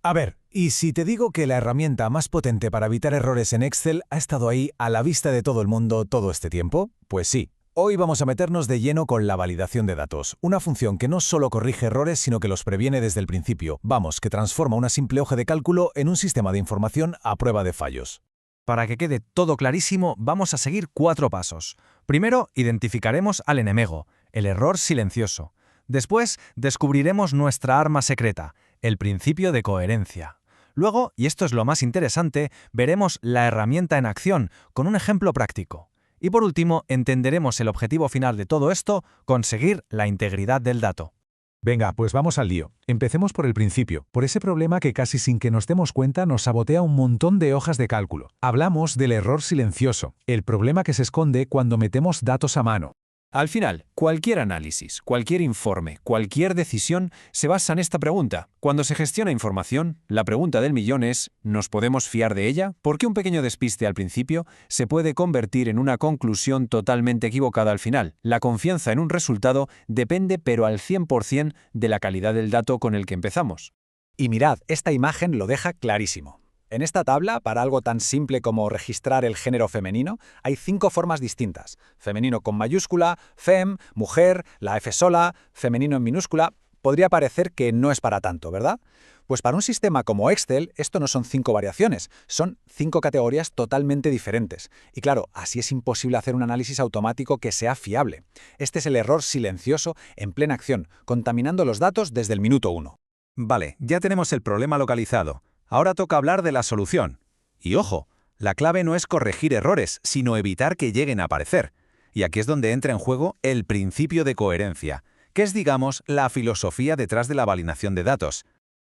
A ver, ¿y si te digo que la herramienta más potente para evitar errores en Excel ha estado ahí a la vista de todo el mundo todo este tiempo? Pues sí. Hoy vamos a meternos de lleno con la validación de datos, una función que no solo corrige errores, sino que los previene desde el principio. Vamos, que transforma una simple hoja de cálculo en un sistema de información a prueba de fallos. Para que quede todo clarísimo, vamos a seguir 4 pasos. Primero, identificaremos al enemigo, el error silencioso. Después, descubriremos nuestra arma secreta, el principio de coherencia. Luego, y esto es lo más interesante, veremos la herramienta en acción con un ejemplo práctico. Y por último, entenderemos el objetivo final de todo esto, conseguir la integridad del dato. Venga, pues vamos al lío. Empecemos por el principio, por ese problema que casi sin que nos demos cuenta nos sabotea un montón de hojas de cálculo. Hablamos del error silencioso, el problema que se esconde cuando metemos datos a mano. Al final, cualquier análisis, cualquier informe, cualquier decisión se basa en esta pregunta. Cuando se gestiona información, la pregunta del millón es, ¿nos podemos fiar de ella? Porque un pequeño despiste al principio se puede convertir en una conclusión totalmente equivocada al final. La confianza en un resultado depende pero al 100% de la calidad del dato con el que empezamos. Y mirad, esta imagen lo deja clarísimo. En esta tabla, para algo tan simple como registrar el género femenino, hay 5 formas distintas. Femenino con mayúscula, fem, mujer, la F sola, femenino en minúscula. Podría parecer que no es para tanto, ¿verdad? Pues para un sistema como Excel, esto no son 5 variaciones, son 5 categorías totalmente diferentes. Y claro, así es imposible hacer un análisis automático que sea fiable. Este es el error silencioso en plena acción, contaminando los datos desde el minuto 1. Vale, ya tenemos el problema localizado. Ahora toca hablar de la solución. Y ojo, la clave no es corregir errores, sino evitar que lleguen a aparecer. Y aquí es donde entra en juego el principio de coherencia, que es, digamos, la filosofía detrás de la validación de datos.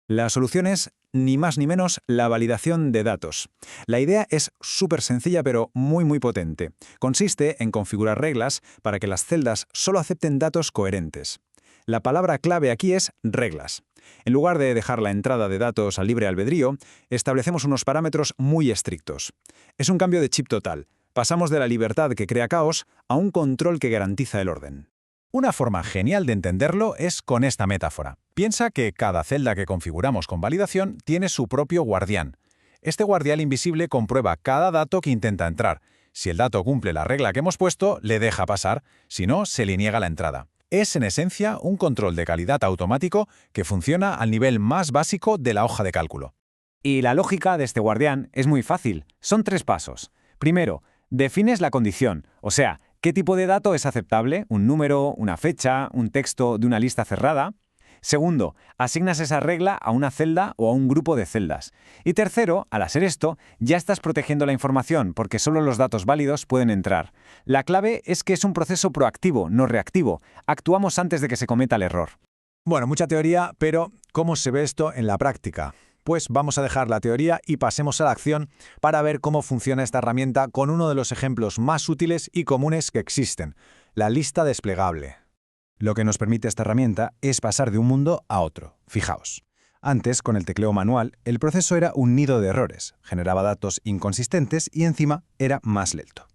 La solución es, ni más ni menos, la validación de datos. La idea es súper sencilla pero muy potente. Consiste en configurar reglas para que las celdas solo acepten datos coherentes. La palabra clave aquí es reglas. En lugar de dejar la entrada de datos a libre albedrío, establecemos unos parámetros muy estrictos. Es un cambio de chip total. Pasamos de la libertad que crea caos a un control que garantiza el orden. Una forma genial de entenderlo es con esta metáfora. Piensa que cada celda que configuramos con validación tiene su propio guardián. Este guardián invisible comprueba cada dato que intenta entrar. Si el dato cumple la regla que hemos puesto, le deja pasar, si no, se le niega la entrada. Es, en esencia, un control de calidad automático que funciona al nivel más básico de la hoja de cálculo. Y la lógica de este guardián es muy fácil. Son 3 pasos. Primero, defines la condición, o sea, qué tipo de dato es aceptable, un número, una fecha, un texto de una lista cerrada. Segundo, asignas esa regla a una celda o a un grupo de celdas. Y tercero, al hacer esto, ya estás protegiendo la información porque solo los datos válidos pueden entrar. La clave es que es un proceso proactivo, no reactivo. Actuamos antes de que se cometa el error. Bueno, mucha teoría, pero ¿cómo se ve esto en la práctica? Pues vamos a dejar la teoría y pasemos a la acción para ver cómo funciona esta herramienta con uno de los ejemplos más útiles y comunes que existen, la lista desplegable. Lo que nos permite esta herramienta es pasar de un mundo a otro. Fijaos. Antes, con el tecleo manual, el proceso era un nido de errores, generaba datos inconsistentes y encima era más lento.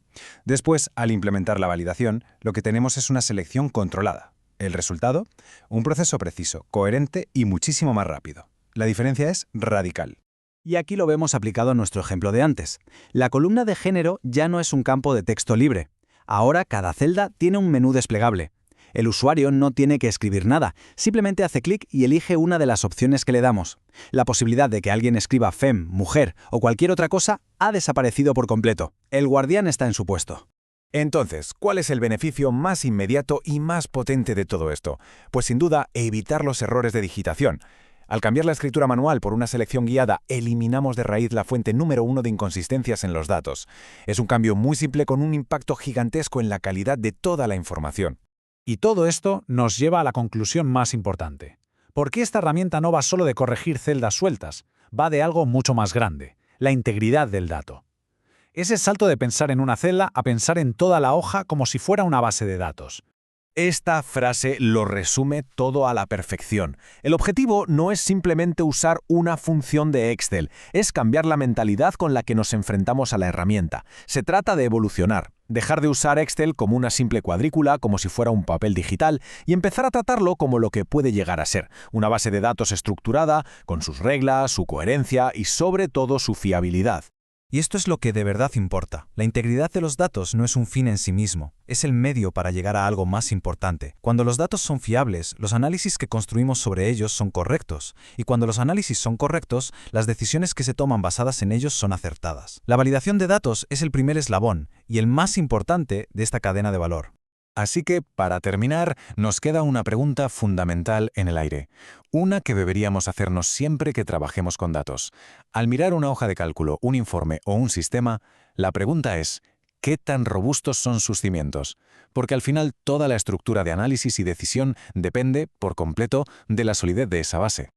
Después, al implementar la validación, lo que tenemos es una selección controlada. El resultado, un proceso preciso, coherente y muchísimo más rápido. La diferencia es radical. Y aquí lo vemos aplicado a nuestro ejemplo de antes. La columna de género ya no es un campo de texto libre. Ahora cada celda tiene un menú desplegable. El usuario no tiene que escribir nada, simplemente hace clic y elige una de las opciones que le damos. La posibilidad de que alguien escriba fem, mujer o cualquier otra cosa ha desaparecido por completo. El guardián está en su puesto. Entonces, ¿cuál es el beneficio más inmediato y más potente de todo esto? Pues sin duda, evitar los errores de digitación. Al cambiar la escritura manual por una selección guiada, eliminamos de raíz la fuente número 1 de inconsistencias en los datos. Es un cambio muy simple con un impacto gigantesco en la calidad de toda la información. Y todo esto nos lleva a la conclusión más importante. ¿Por qué esta herramienta no va solo de corregir celdas sueltas? Va de algo mucho más grande, la integridad del dato. Ese salto de pensar en una celda a pensar en toda la hoja como si fuera una base de datos. Esta frase lo resume todo a la perfección. El objetivo no es simplemente usar una función de Excel, es cambiar la mentalidad con la que nos enfrentamos a la herramienta. Se trata de evolucionar, dejar de usar Excel como una simple cuadrícula, como si fuera un papel digital, y empezar a tratarlo como lo que puede llegar a ser, una base de datos estructurada, con sus reglas, su coherencia y sobre todo su fiabilidad. Y esto es lo que de verdad importa. La integridad de los datos no es un fin en sí mismo, es el medio para llegar a algo más importante. Cuando los datos son fiables, los análisis que construimos sobre ellos son correctos, y cuando los análisis son correctos, las decisiones que se toman basadas en ellos son acertadas. La validación de datos es el primer eslabón, y el más importante de esta cadena de valor. Así que, para terminar, nos queda una pregunta fundamental en el aire. Una que deberíamos hacernos siempre que trabajemos con datos. Al mirar una hoja de cálculo, un informe o un sistema, la pregunta es, ¿qué tan robustos son sus cimientos? Porque al final toda la estructura de análisis y decisión depende, por completo, de la solidez de esa base.